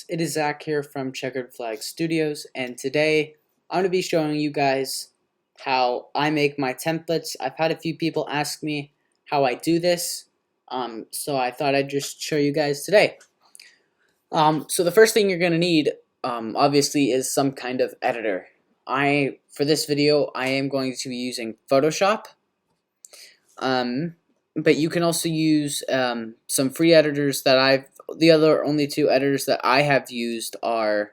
it is Zach here from Checkered Flag Studios, and today I'm going to be showing you guys how I make my templates. I've had a few people ask me how I do this, so I thought I'd just show you guys today. So the first thing you're going to need, obviously, is some kind of editor. For this video, I am going to be using Photoshop. But you can also use some free editors that the other only two editors that I have used are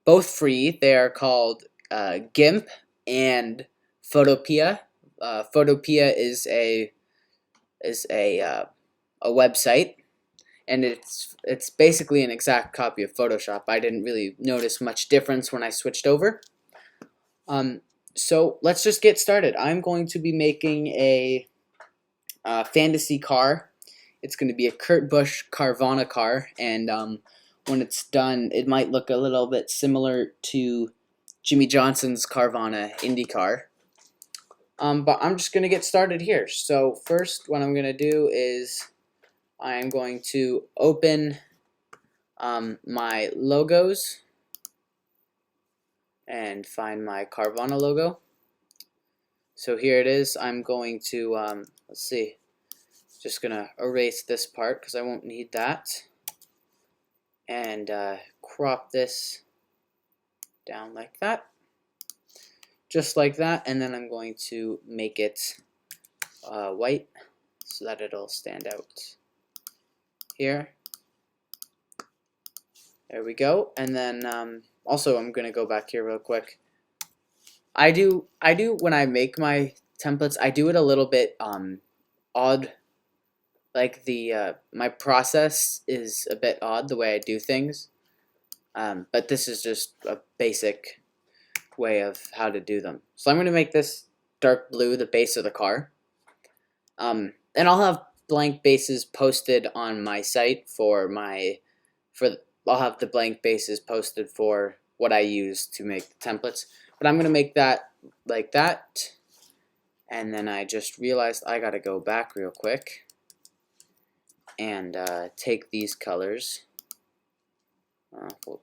both free. They are called GIMP and Photopea. Photopea is a website, and it's basically an exact copy of Photoshop. I didn't really notice much difference when I switched over. So let's just get started. I'm going to be making a fantasy car. It's going to be a Kurt Busch Carvana car, and when it's done, it might look a little bit similar to Jimmy Johnson's Carvana Indy car. But I'm just going to get started here. So first, what I'm going to do is I'm going to open my logos and find my Carvana logo. So here it is. I'm going to, let's see, just going to erase this part because I won't need that. And crop this down like that. Just like that. And then I'm going to make it white so that it'll stand out here. There we go. And then also I'm going to go back here real quick. I do when I make my templates, I do it a little bit odd. Like my process is a bit odd the way I do things, but this is just a basic way of how to do them. So I'm going to make this dark blue the base of the car, and I'll have blank bases posted on my site I'll have the blank bases posted for what I use to make the templates. But I'm going to make that like that, and then I just realized I got to go back real quick and take these colors. Well,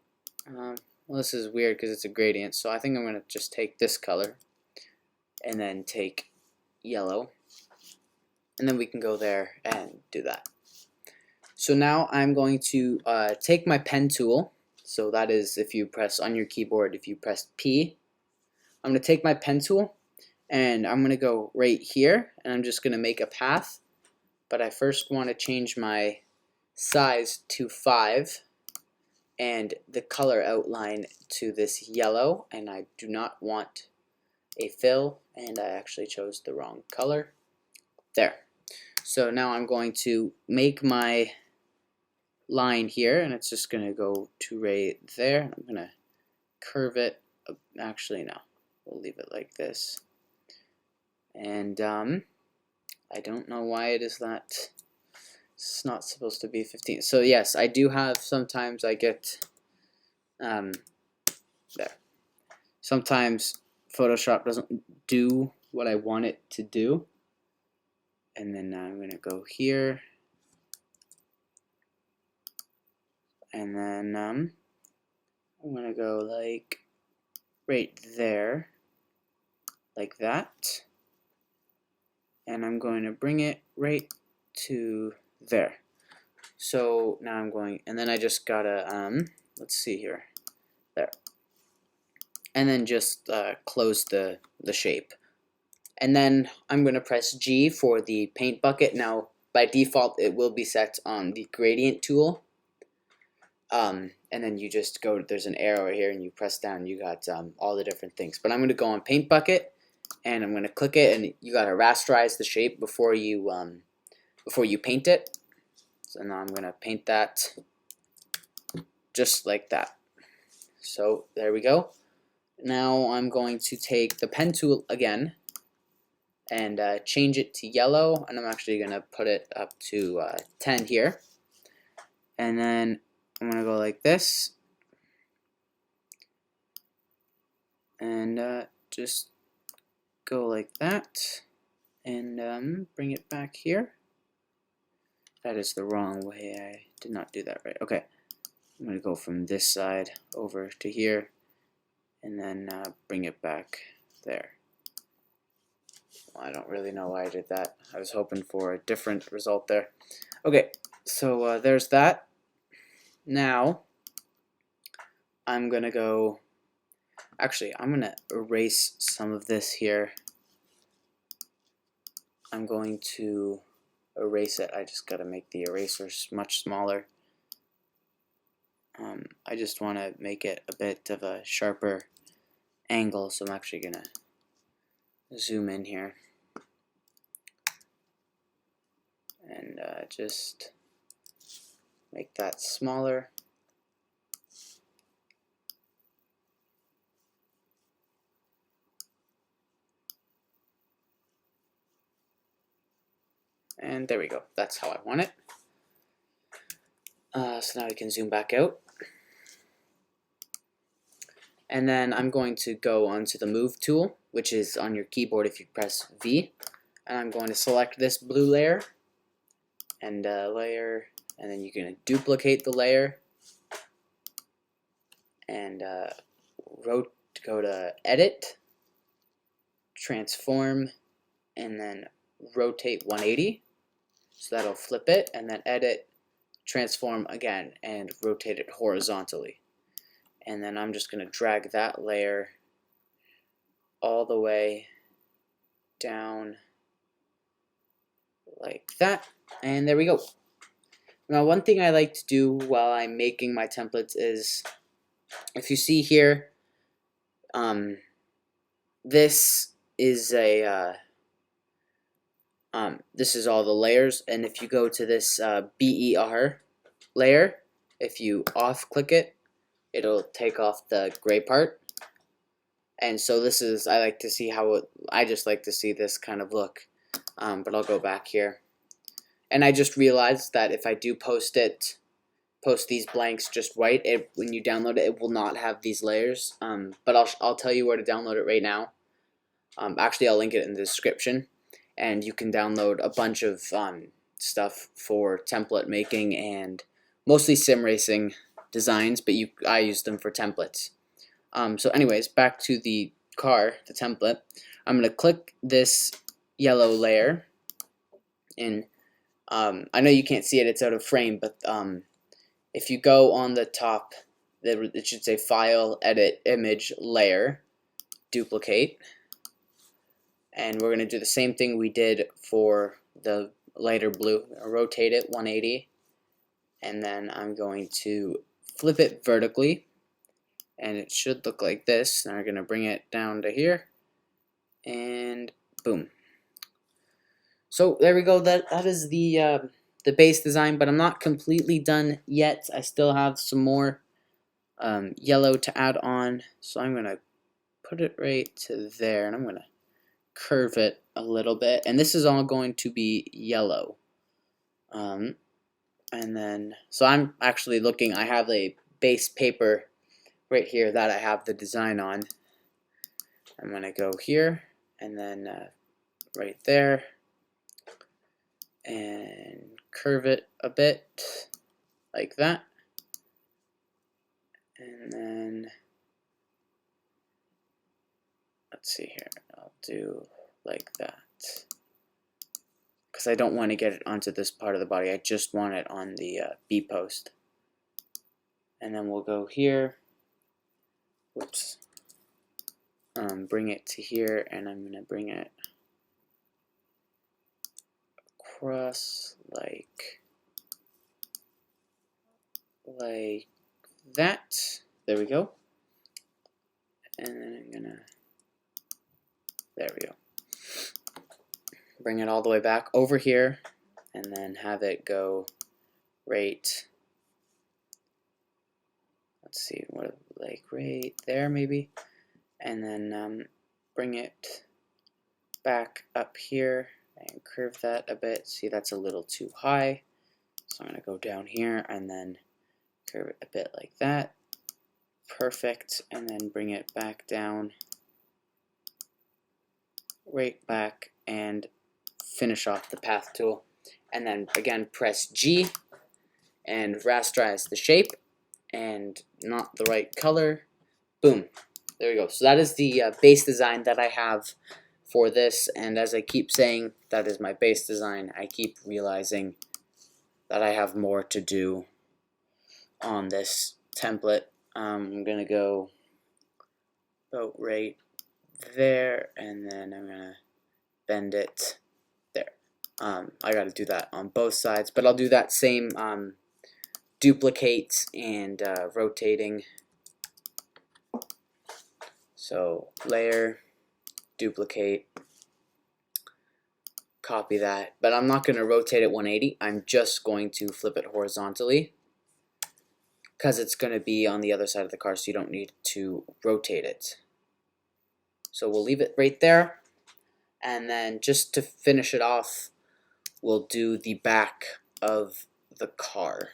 this is weird because it's a gradient, so I think I'm going to just take this color and then take yellow, and then we can go there and do that. So now I'm going to take my pen tool. So that is, if you press on your keyboard, if you press P, I'm going to take my pen tool and I'm going to go right here, and I'm just going to make a path. But I first want to change my size to 5 and the color outline to this yellow, and I do not want a fill, and I actually chose the wrong color. There. So now I'm going to make my line here, and it's just going to go to right there. I'm going to curve it. Actually, no. We'll leave it like this. And I don't know why it is that it's not supposed to be 15. So yes, I do have, sometimes I get there. Sometimes Photoshop doesn't do what I want it to do. And then I'm going to go here. And then I'm going to go like right there, like that. And I'm going to bring it right to there. So now I'm going, and then I just gotta, let's see here, there. And then just close the shape. And then I'm going to press G for the paint bucket. Now, by default, it will be set on the gradient tool. And then you just go, there's an arrow here, and you press down, you got all the different things. But I'm going to go on paint bucket, and I'm going to click it, and you got to rasterize the shape before you paint it. So now I'm going to paint that just like that. So there we go. Now I'm going to take the pen tool again and change it to yellow, and I'm actually going to put it up to 10 here. And then I'm going to go like this, and just go like that, and bring it back here. That is the wrong way. I did not do that right. Okay. I'm going to go from this side over to here and then bring it back there. Well, I don't really know why I did that. I was hoping for a different result there. Okay, so there's that. Now I'm going to go, actually I'm going to erase some of this here. I'm going to erase it. I just got to make the erasers much smaller. I just want to make it a bit of a sharper angle, so I'm actually going to zoom in here and just make that smaller. And there we go. That's how I want it. So now we can zoom back out. And then I'm going to go onto the Move tool, which is on your keyboard if you press V. And I'm going to select this blue layer and layer, and then you're going to duplicate the layer and go to Edit, Transform, and then Rotate 180. So that'll flip it, and then Edit, Transform again, and rotate it horizontally. And then I'm just going to drag that layer all the way down like that, and there we go. Now one thing I like to do while I'm making my templates is, if you see here, this is this is all the layers, and if you go to this BER layer, if you off click it, it'll take off the gray part. And so this is, I like to see how I just like to see this kind of look. But I'll go back here. And I just realized that if I do post these blanks just white, when you download it, it will not have these layers. But I'll tell you where to download it right now. Actually, I'll link it in the description. And you can download a bunch of stuff for template making and mostly sim racing designs, but I use them for templates. So anyways, back to the car, the template. I'm going to click this yellow layer, and I know you can't see it, it's out of frame, but if you go on the top, it should say File, Edit, Image, Layer, Duplicate, and we're going to do the same thing we did for the lighter blue. I'm going to rotate it 180, and then I'm going to flip it vertically, and it should look like this. Now we're going to bring it down to here, and boom. So there we go. That is the base design, but I'm not completely done yet. I still have some more yellow to add on, so I'm going to put it right to there, and I'm going to curve it a little bit, and this is all going to be yellow. And then, so I'm actually looking, I have a base paper right here that I have the design on. I'm going to go here, and then right there, and curve it a bit like that, and then let's see here, I'll do like that because I don't want to get it onto this part of the body, I just want it on the B post. And then we'll go here, whoops, bring it to here, and I'm going to bring it across like that. There we go. And then I'm gonna, there we go. Bring it all the way back over here, and then have it go right, let's see, what, like right there maybe, and then bring it back up here and curve that a bit. See, that's a little too high, so I'm gonna go down here and then curve it a bit like that. Perfect. And then bring it back down, right back, and finish off the path tool. And then again press G and rasterize the shape, and not the right color. Boom. There we go. So that is the base design that I have for this, and as I keep saying that is my base design, I keep realizing that I have more to do on this template. I'm going to go about right there, and then I'm going to bend it there. I got to do that on both sides, but I'll do that same duplicate and rotating. So layer, duplicate, copy that, but I'm not going to rotate it 180. I'm just going to flip it horizontally because it's going to be on the other side of the car, so you don't need to rotate it. So we'll leave it right there, and then just to finish it off, we'll do the back of the car.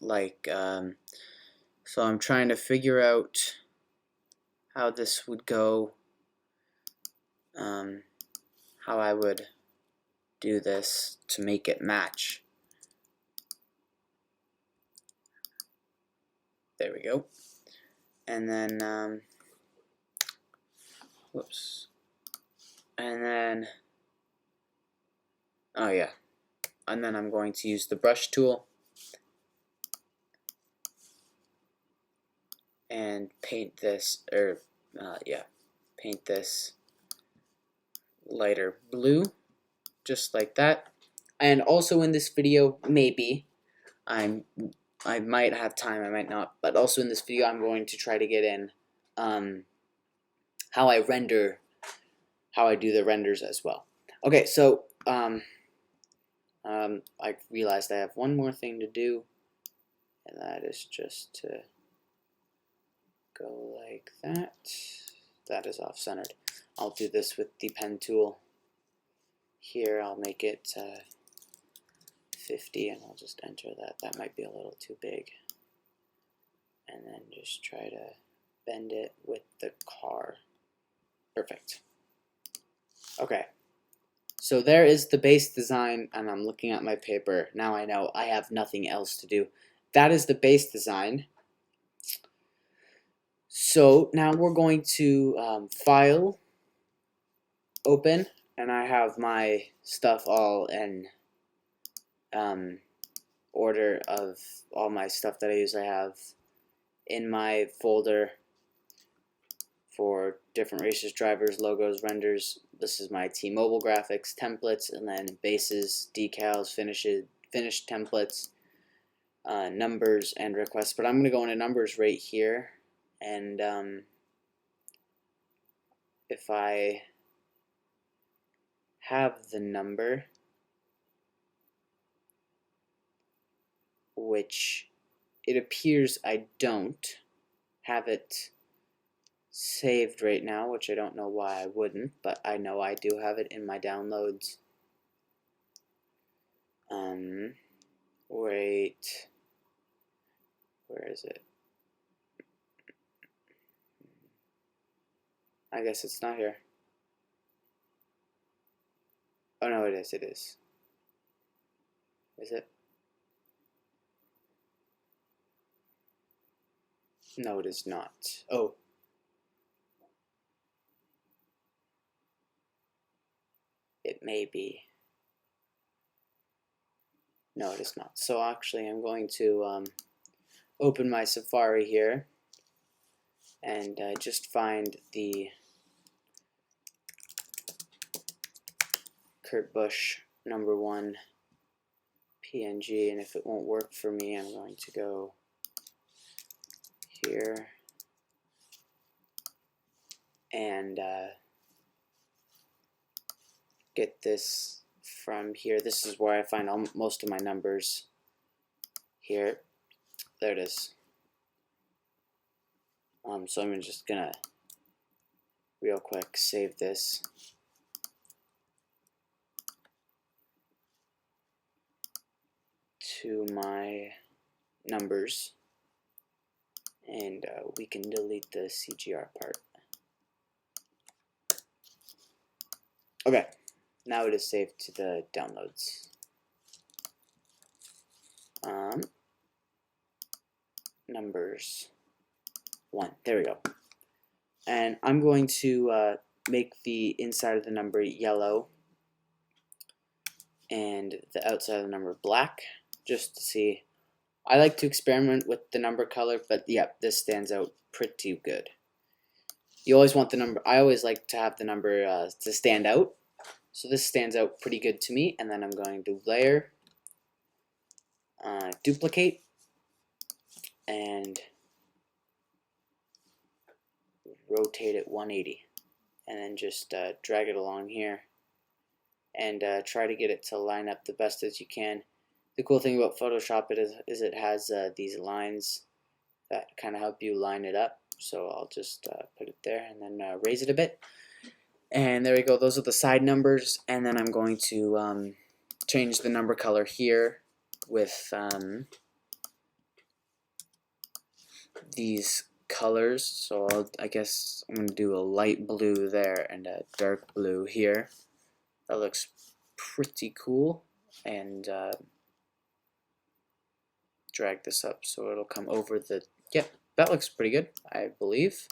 So I'm trying to figure out how this would go, how I would do this to make it match. There we go. And then, whoops. And then, oh yeah. And then I'm going to use the brush tool and paint this, paint this lighter blue, just like that. And also in this video, maybe, I might have time, I might not, but also in this video I'm going to try to get in how I render, how I do the renders as well. Okay, so I realized I have one more thing to do, and that is just to go like that. That is off-centered. I'll do this with the pen tool. Here I'll make it 50, and I'll just enter that. That might be a little too big. And then just try to bend it with the car. Perfect. Okay. So there is the base design, and I'm looking at my paper. Now I know I have nothing else to do. That is the base design. So now we're going to File, Open, and I have my stuff all in order of all my stuff that I use. I have in my folder for different races, drivers, logos, renders. This is my T-Mobile graphics, templates, and then bases, decals, finished templates, numbers, and requests. But I'm going to go into numbers right here, and if I have the number, which it appears I don't have it saved right now, which I don't know why I wouldn't, but I know I do have it in my downloads. Wait, where is it? I guess it's not here. Oh no, it is, it is. Is it? No, it is not. Oh. It may be. No, it is not. So actually I'm going to open my Safari here and just find the Kurt Busch #1 PNG, and if it won't work for me, I'm going to go here and get this from here. This is where I find most of my numbers here. There it is. So I'm just gonna real quick save this. To my numbers, and we can delete the CGR part. Okay, now it is saved to the downloads. numbers 1. There we go. And I'm going to make the inside of the number yellow and the outside of the number black, just to see. I like to experiment with the number color, but yep, this stands out pretty good. You always want the number, I always like to have the number to stand out, so this stands out pretty good to me. And then I'm going to layer, duplicate, and rotate it 180, and then just drag it along here and try to get it to line up the best as you can. The cool thing about Photoshop is it has these lines that kind of help you line it up. So I'll just put it there and then raise it a bit. And there we go. Those are the side numbers. And then I'm going to change the number color here with these colors. So I guess I'm going to do a light blue there and a dark blue here. That looks pretty cool. And drag this up so it'll come over the, yep, that looks pretty good, I believe.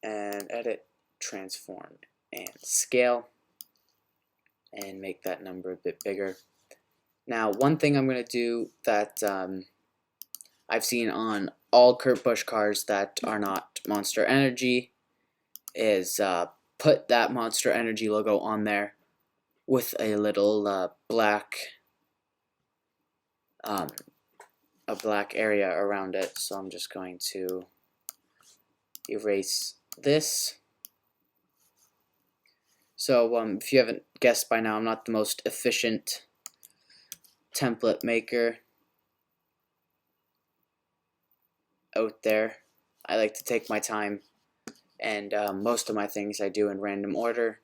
And edit, transform, and scale, and make that number a bit bigger. Now, one thing I'm going to do that I've seen on all Kurt Busch cars that are not Monster Energy is put that Monster Energy logo on there with a little black area around it. So I'm just going to erase this. So if you haven't guessed by now, I'm not the most efficient template maker out there. I like to take my time, and most of my things I do in random order.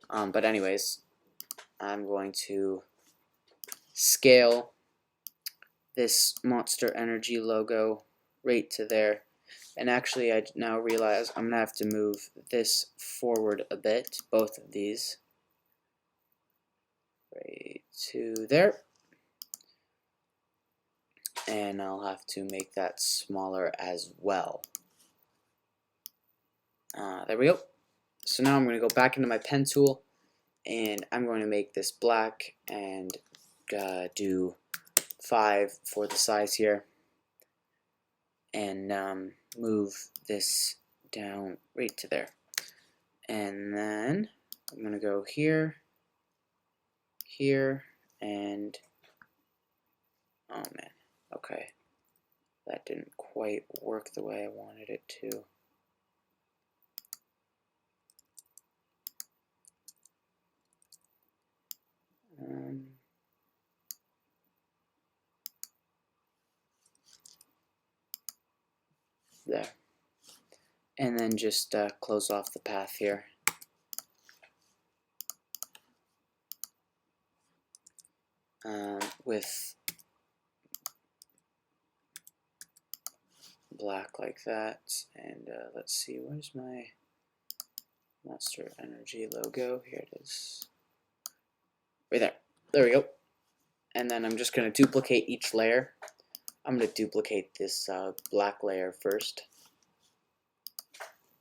But anyways, I'm going to scale this Monster Energy logo right to there. And actually, I now realize I'm going to have to move this forward a bit, both of these, right to there. And I'll have to make that smaller as well. There we go. So now I'm going to go back into my pen tool, and I'm going to make this black and do 5 for the size here, and move this down right to there. And then I'm going to go here, here, and oh man, okay, that didn't quite work the way I wanted it to. There. And then just close off the path here. With black like that. And let's see, where's my Monster Energy logo? Here it is. Right there. There we go. And then I'm just going to duplicate each layer. I'm going to duplicate this black layer first.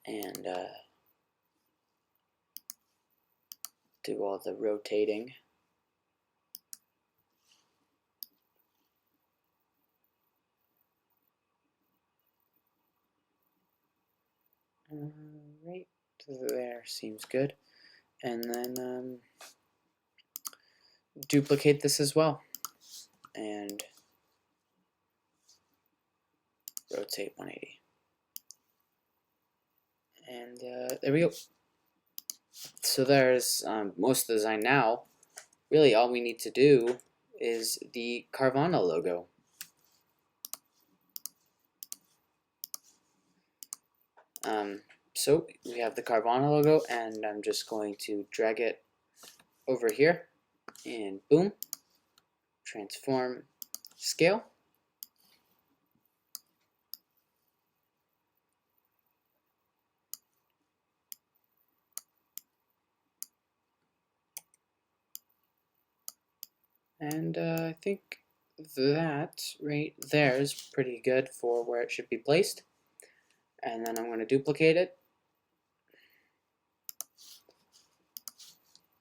And do all the rotating. Right there seems good. And then duplicate this as well. And rotate 180. And there we go. So there's most of the design now. Really all we need to do is the Carvana logo. So we have the Carvana logo, and I'm just going to drag it over here, and boom, transform, scale. And I think that right there is pretty good for where it should be placed. And then I'm going to duplicate it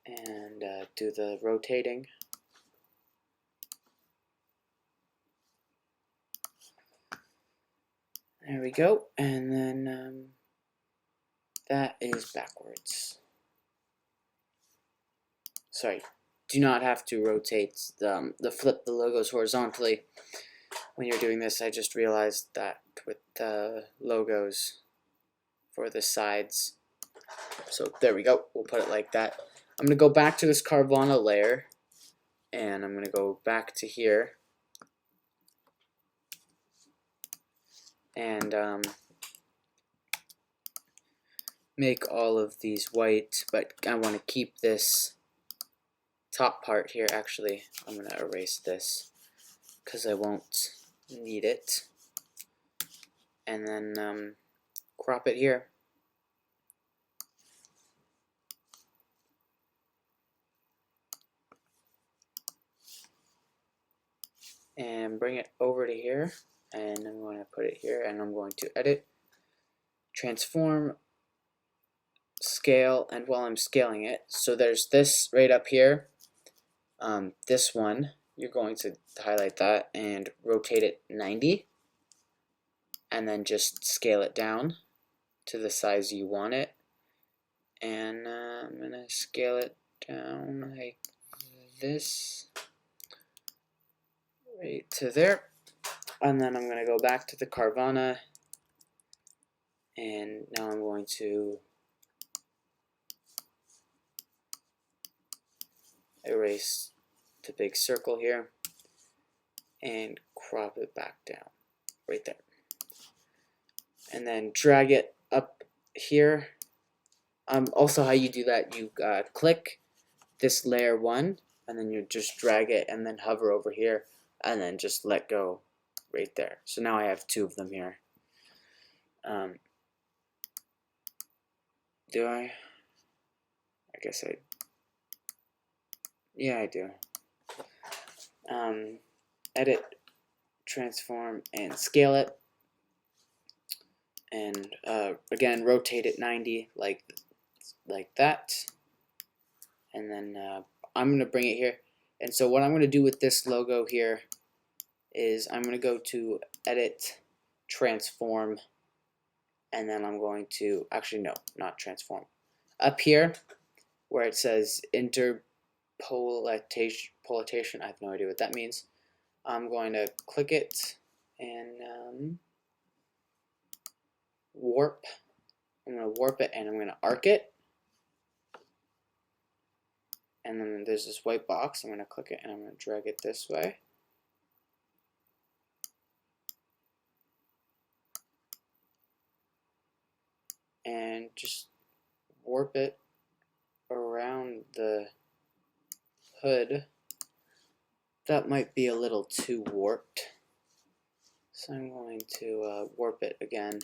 and do the rotating. There we go. And then that is backwards. Sorry, do not have to rotate the flip the logos horizontally when you're doing this. I just realized that with the logos for the sides. So there we go. We'll put it like that. I'm going to go back to this Carvana layer, and I'm going to go back to here, and make all of these white, but I want to keep this top part here. Actually, I'm going to erase this because I won't need it, and then crop it here. And bring it over to here, and I'm going to put it here, and I'm going to edit, transform, scale, and while I'm scaling it, so there's this right up here, this one, you're going to highlight that and rotate it 90, and then just scale it down to the size you want it, and I'm going to scale it down like this, right to there, and then I'm going to go back to the Carvana, and now I'm going to erase the big circle here and crop it back down right there, and then drag it up here. Also, how you do that, you click this layer 1, and then you just drag it and then hover over here and then just let go right there. So now I have 2 of them here. Do I guess yeah, I do. Edit, transform, and scale it, and again rotate it 90 like that, and then I'm going to bring it here. And so what I'm going to do with this logo here is I'm going to go to edit, transform, and then I'm going to, actually no, not transform, up here where it says interpolation, I have no idea what that means. I'm going to click it and warp. I'm going to warp it and I'm going to arc it. And then there's this white box. I'm going to click it and I'm going to drag it this way. And just warp it around the hood. That might be a little too warped. So I'm going to warp it again.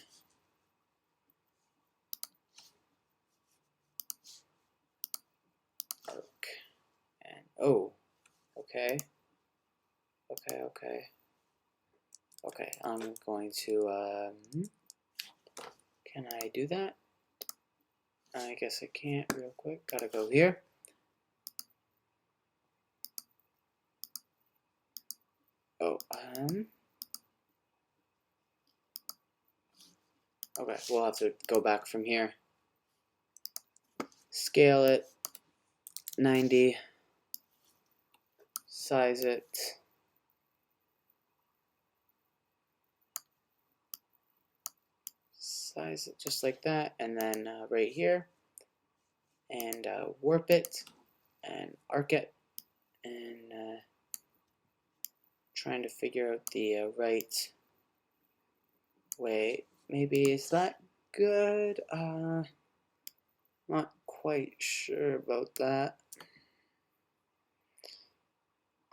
Arc. And oh, okay. Okay, I'm going to, can I do that? I guess I can't real quick. Gotta go here. Oh, okay, we'll have to go back from here. Scale it, 90, size it, just like that, and then right here, and warp it, and arc it, and trying to figure out the right way. Maybe is that good? Not quite sure about that.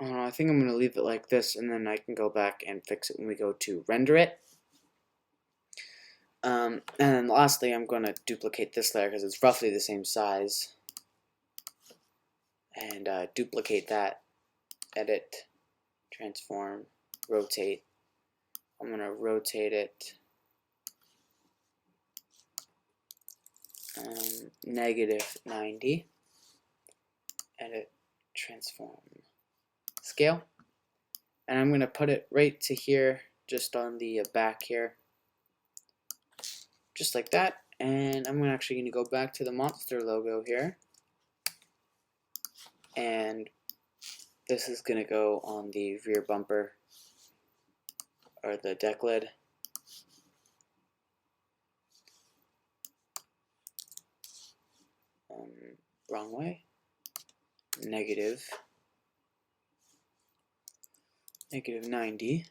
I think I'm going to leave it like this, and then I can go back and fix it when we go to render it. And then lastly, I'm going to duplicate this layer because it's roughly the same size. And duplicate that, edit, transform, rotate. I'm going to rotate it -90, edit, transform, scale, and I'm going to put it right to here, just on the back here, just like that. And I'm actually going to go back to the monster logo here, and this is going to go on the rear bumper, or the deck lid. Wrong way. -90,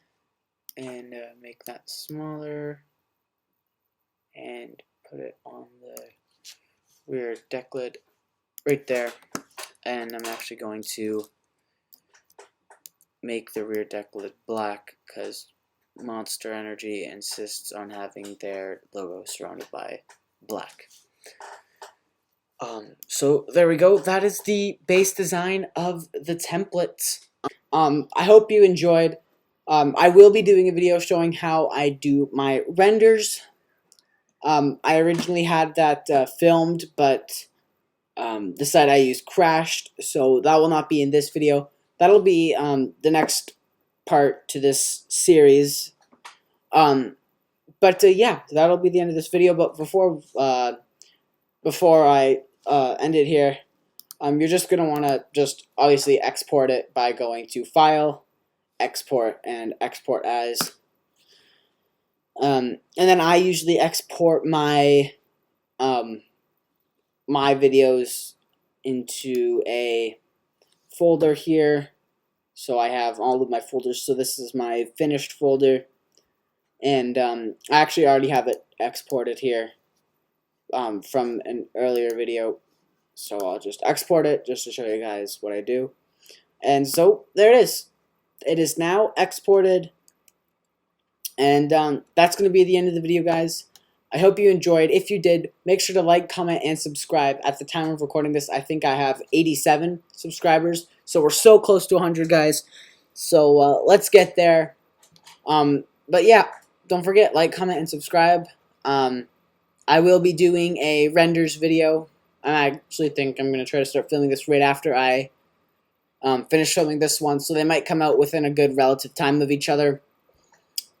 and make that smaller, and put it on the rear deck lid right there. And I'm actually going to make the rear deck lid black because Monster Energy insists on having their logo surrounded by black. So there we go. That is the base design of the template. I hope you enjoyed. I will be doing a video showing how I do my renders. I originally had that filmed, but the site I used crashed, so that will not be in this video. That'll be the next part to this series. Yeah, that'll be the end of this video. But before I end it here, you're just gonna want to just obviously export it by going to File, Export, and Export As. And then I usually export my my videos into a folder here. So I have all of my folders. So this is my finished folder, and I actually already have it exported here from an earlier video. So I'll just export it just to show you guys what I do. And so there it is. It is now exported. And that's going to be the end of the video, guys. I hope you enjoyed. If you did, make sure to like, comment, and subscribe. At the time of recording this, I think I have 87 subscribers. So we're so close to 100, guys. So let's get there. But yeah, don't forget, like, comment, and subscribe. I will be doing a renders video. I actually think I'm going to try to start filming this right after I finish filming this one. So they might come out within a good relative time of each other.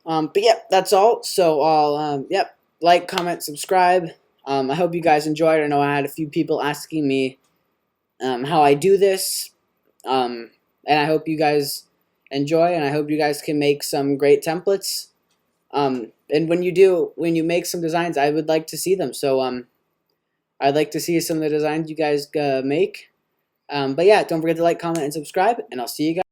But yeah, that's all. So I'll, yep, like, comment, subscribe. I hope you guys enjoyed. I know I had a few people asking me how I do this. And I hope you guys enjoy, and I hope you guys can make some great templates. And when you make some designs, I would like to see them. So I'd like to see some of the designs you guys make. But yeah, don't forget to like, comment, and subscribe, and I'll see you guys.